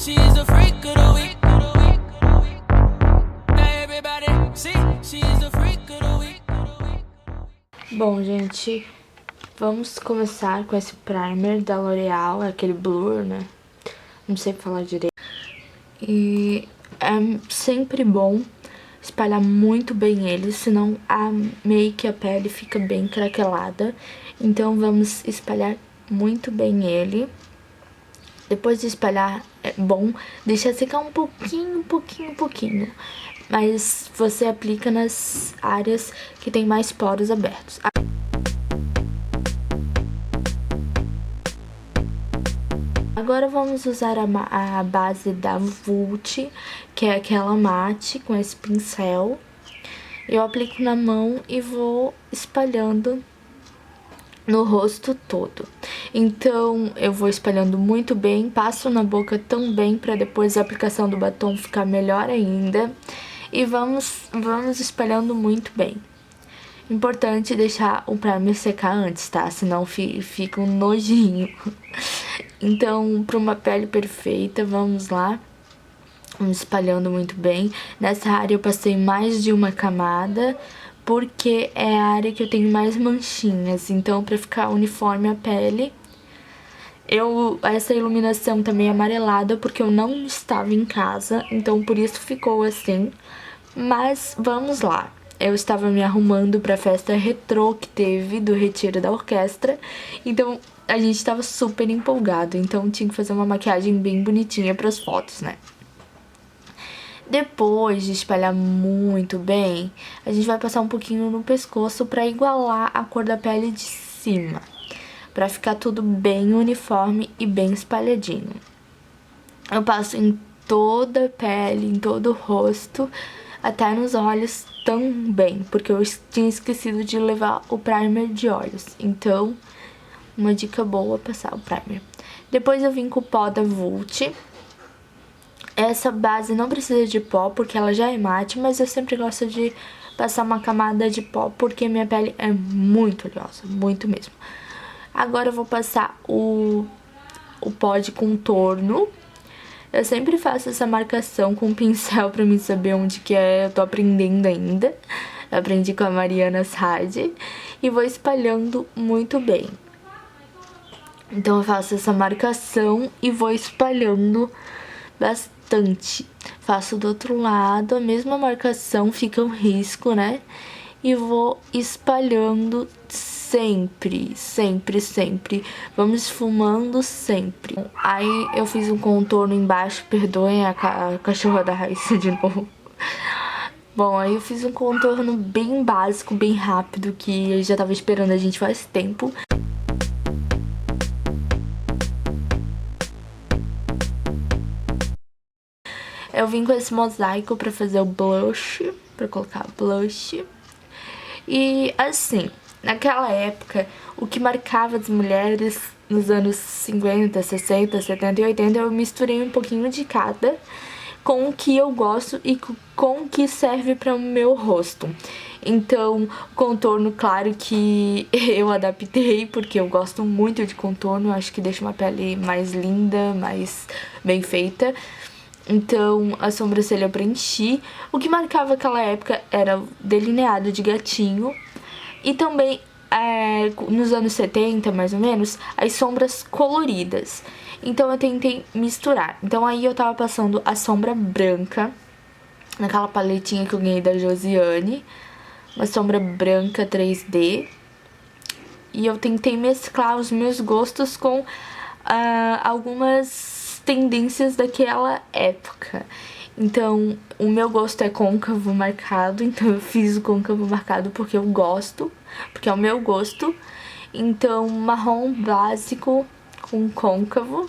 she's a freak of the week. Now everybody see, she's a freak of the week. Bom, gente, vamos começar com esse primer da L'Oreal, aquele Blur, né? Não sei falar direito. E é sempre bom espalhar muito bem ele, senão a make, a pele fica bem craquelada. Então vamos espalhar muito bem ele. Depois de espalhar, é bom deixar secar um pouquinho. Mas você aplica nas áreas que tem mais poros abertos. Agora vamos usar a base da Vult, que é aquela mate, com esse pincel. Eu aplico na mão e vou espalhando no rosto todo. Então, eu vou espalhando muito bem, passo na boca também, para depois a aplicação do batom ficar melhor ainda. E vamos espalhando muito bem. Importante deixar o primer secar antes, tá? Senão fica um nojinho. Então, para uma pele perfeita, vamos lá. Vamos espalhando muito bem. Nessa área eu passei mais de uma camada, porque é a área que eu tenho mais manchinhas. Então, para ficar uniforme a pele, essa iluminação também é amarelada, porque eu não estava em casa. Então, por isso ficou assim. Mas, vamos lá. Eu estava me arrumando pra festa retrô que teve do retiro da orquestra. Então, a gente estava super empolgado. Então, tinha que fazer uma maquiagem bem bonitinha pras fotos, né? Depois de espalhar muito bem, a gente vai passar um pouquinho no pescoço pra igualar a cor da pele de cima. Pra ficar tudo bem uniforme e bem espalhadinho. Eu passo em toda a pele, em todo o rosto, até nos olhos também, porque eu tinha esquecido de levar o primer de olhos. Então, uma dica boa é passar o primer. Depois eu vim com o pó da Vult. Essa base não precisa de pó, porque ela já é mate, mas eu sempre gosto de passar uma camada de pó, porque minha pele é muito oleosa, muito mesmo. Agora eu vou passar o pó de contorno. Eu sempre faço essa marcação com pincel pra mim saber onde que é, eu tô aprendendo ainda. Eu aprendi com a Mariana Sade e vou espalhando muito bem. Então eu faço essa marcação e vou espalhando bastante. Faço do outro lado a mesma marcação, fica um risco, né? E vou espalhando sempre. Vamos esfumando sempre. Aí eu fiz um contorno embaixo, perdoem a cachorra da Raíssa de novo. Bom, aí eu fiz um contorno bem básico, bem rápido, que eu já tava esperando a gente faz tempo. Eu vim com esse mosaico pra fazer o blush, pra colocar blush. E assim, naquela época, o que marcava as mulheres nos anos 50, 60, 70 e 80, eu misturei um pouquinho de cada com o que eu gosto e com o que serve para o meu rosto. Então, contorno, claro que eu adaptei, porque eu gosto muito de contorno, acho que deixa uma pele mais linda, mais bem feita. Então, a sobrancelha eu preenchi. O que marcava aquela época era o delineado de gatinho. E também, nos anos 70, mais ou menos, as sombras coloridas. Então, eu tentei misturar. Então, aí eu tava passando a sombra branca, naquela paletinha que eu ganhei da Josiane. Uma sombra branca 3D. E eu tentei mesclar os meus gostos com algumas tendências daquela época. Então, o meu gosto é côncavo marcado, então eu fiz o côncavo marcado porque eu gosto, porque é o meu gosto. Então, marrom básico com côncavo,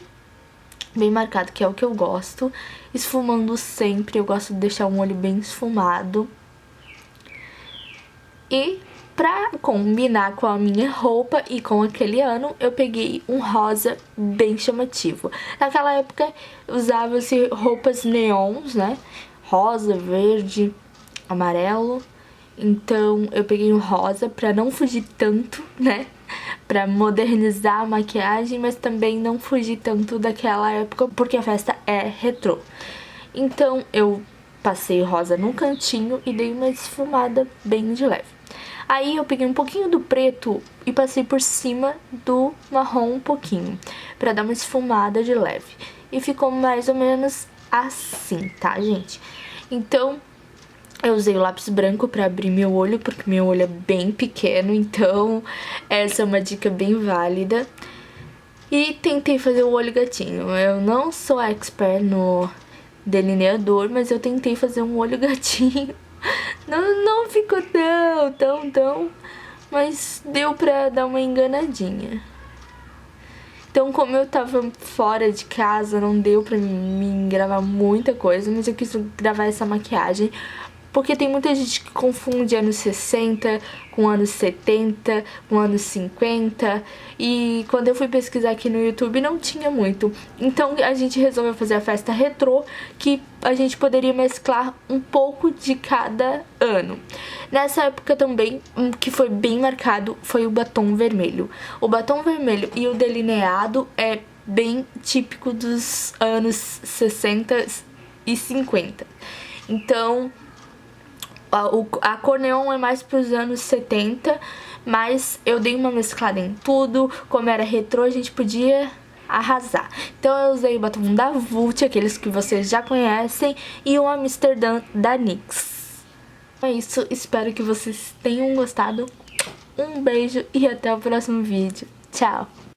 bem marcado, que é o que eu gosto. Esfumando sempre, eu gosto de deixar um olho bem esfumado. E pra combinar com a minha roupa e com aquele ano, eu peguei um rosa bem chamativo. Naquela época, usava-se roupas neons, né? Rosa, verde, amarelo. Então, eu peguei um rosa pra não fugir tanto, né? pra modernizar a maquiagem, mas também não fugir tanto daquela época, porque a festa é retrô. Então eu passei rosa no cantinho e dei uma esfumada bem de leve. Aí eu peguei um pouquinho do preto e passei por cima do marrom um pouquinho, pra dar uma esfumada de leve. E ficou mais ou menos assim, tá, gente? Então, eu usei o lápis branco pra abrir meu olho, porque meu olho é bem pequeno, então essa é uma dica bem válida. E tentei fazer o olho gatinho. Eu não sou expert no delineador, mas eu tentei fazer um olho gatinho. Não ficou tão, mas deu pra dar uma enganadinha. Então, como eu tava fora de casa, não deu pra mim gravar muita coisa, mas eu quis gravar essa maquiagem, porque tem muita gente que confunde anos 60 com anos 70, com anos 50, e quando eu fui pesquisar aqui no YouTube não tinha muito. Então a gente resolveu fazer a festa retrô, que a gente poderia mesclar um pouco de cada ano. Nessa época também, que foi bem marcado, foi o batom vermelho. O batom vermelho e o delineado é bem típico dos anos 60 e 50. Então, a cor neon é mais pros anos 70, mas eu dei uma mesclada em tudo. Como era retrô, a gente podia arrasar. Então eu usei o batom da Vult, aqueles que vocês já conhecem, e o Amsterdã da NYX. É isso, espero que vocês tenham gostado. Um beijo e até o próximo vídeo. Tchau!